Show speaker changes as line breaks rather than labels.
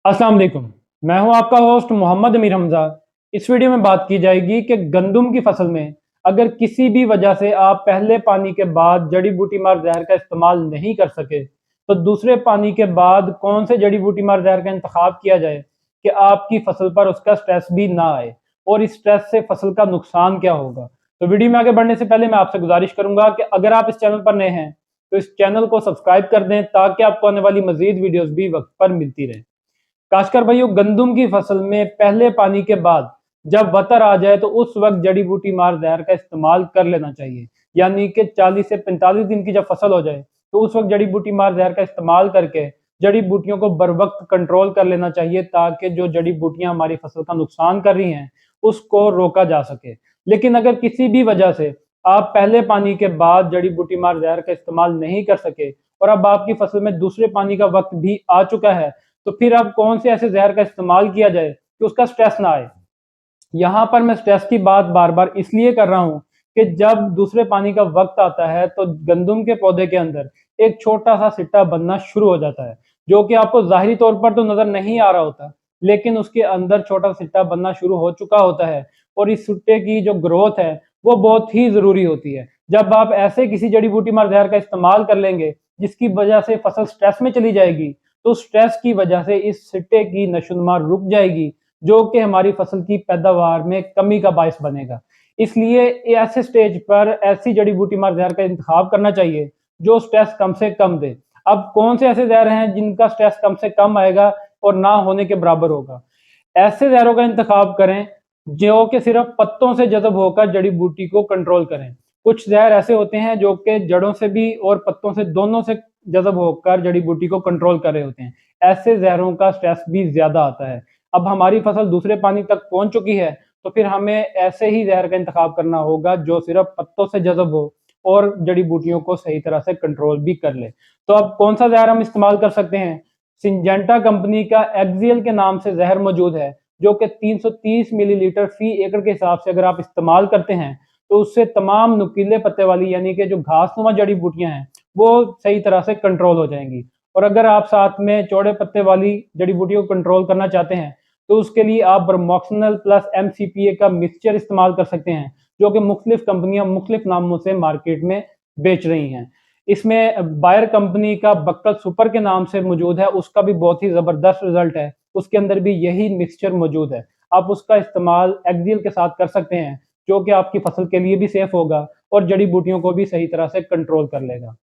अस्सलाम वालेकुम। मैं हूं आपका होस्ट मोहम्मद अमीर हमजा। इस वीडियो में बात की जाएगी कि गंदम की फसल में अगर किसी भी वजह से आप पहले पानी के बाद जड़ी बूटी मार जहर का इस्तेमाल नहीं कर सके तो दूसरे पानी के बाद कौन से जड़ी बूटी मार जहर का इंतखाब किया जाए कि आपकी फसल पर उसका स्ट्रेस भी ना आए और इस स्ट्रेस से फसल का नुकसान क्या होगा। तो वीडियो में आगे बढ़ने से पहले मैं आपसे गुजारिश करूंगा कि अगर आप इस चैनल पर नए हैं तो इस चैनल को सब्सक्राइब कर दें ताकि आपको आने वाली मजीद वीडियोस भी वक्त पर मिलती रहे। काश्तकार भाइयों, गंदम की फसल में पहले पानी के बाद जब वतर आ जाए तो उस वक्त जड़ी बूटी मार जहर का इस्तेमाल कर लेना चाहिए। यानी कि 40 से 45 दिन की जब फसल हो जाए तो उस वक्त जड़ी बूटी मार जहर का इस्तेमाल करके जड़ी बूटियों को बर वक्त कंट्रोल कर लेना चाहिए ताकि जो जड़ी बूटियां हमारी फसल का नुकसान कर रही हैं उसको रोका जा सके। लेकिन अगर किसी भी वजह से आप पहले पानी के बाद जड़ी बूटी मार जहर का इस्तेमाल नहीं कर सके और अब आपकी फसल में दूसरे पानी का वक्त भी आ चुका है तो फिर अब कौन से ऐसे जहर का इस्तेमाल किया जाए कि उसका स्ट्रेस ना आए। यहाँ पर मैं स्ट्रेस की बात बार बार इसलिए कर रहा हूँ कि जब दूसरे पानी का वक्त आता है तो गंदम के पौधे के अंदर एक छोटा सा सिट्टा बनना शुरू हो जाता है, जो कि आपको जाहिरी तौर पर तो नजर नहीं आ रहा होता, लेकिन उसके अंदर छोटा सिट्टा बनना शुरू हो चुका होता है। और इस सिट्टे की जो ग्रोथ है वो बहुत ही जरूरी होती है। जब आप ऐसे किसी जड़ी बूटी मार जहर का इस्तेमाल कर लेंगे जिसकी वजह से फसल स्ट्रेस में चली जाएगी तो स्ट्रेस की वजह से इस सिट्टे की नशोनुमा रुक जाएगी, जो कि हमारी फसल की पैदावार में कमी का बायस बनेगा। इसलिए ऐसे स्टेज पर ऐसी जड़ी बूटी मार जहर का इंतखाब करना चाहिए जो स्ट्रेस कम से कम दे। अब कौन से ऐसे जहर हैं जिनका स्ट्रेस कम से कम आएगा और ना होने के बराबर होगा? ऐसे जहरों का इंतखाब करें जो कि सिर्फ पत्तों से जज़ब होकर जड़ी बूटी को कंट्रोल करें। कुछ जहर ऐसे होते हैं जो कि जड़ों से भी और पत्तों से दोनों से जज़ब होकर जड़ी बूटी को कंट्रोल कर रहे होते हैं। ऐसे जहरों का स्ट्रेस भी ज्यादा आता है। अब हमारी फसल दूसरे पानी तक पहुंच चुकी है तो फिर हमें ऐसे ही जहर का इंतखाब करना होगा जो सिर्फ पत्तों से जज़ब हो और जड़ी बूटियों को सही तरह से कंट्रोल भी कर ले। तो अब कौन सा जहर हम इस्तेमाल कर सकते हैं? सिंजेंटा कंपनी का एक्सियल के नाम से जहर मौजूद है, जो कि 330 मिलीलीटर फी एकड़ के हिसाब से अगर आप इस्तेमाल करते हैं तो उससे तमाम नुकीले पत्ते वाली यानी कि जो घासनुमा जड़ी बूटियां हैं वो सही तरह से कंट्रोल हो जाएंगी। और अगर आप साथ में चौड़े पत्ते वाली जड़ी बूटियों को कंट्रोल करना चाहते हैं तो उसके लिए आप ब्रमोक्सिनल प्लस MCPA का मिक्सचर इस्तेमाल कर सकते हैं, जो कि मुख्तलिफ कंपनियां मुख्तलिफ नामों से मार्केट में बेच रही हैं। इसमें बायर कंपनी का बक्कल सुपर के नाम से मौजूद है, उसका भी बहुत ही ज़बरदस्त रिजल्ट है। उसके अंदर भी यही मिक्सचर मौजूद है। आप उसका इस्तेमाल एक्सियल के साथ कर सकते हैं, जो कि आपकी फसल के लिए भी सेफ होगा और जड़ी बूटियों को भी सही तरह से कंट्रोल कर लेगा।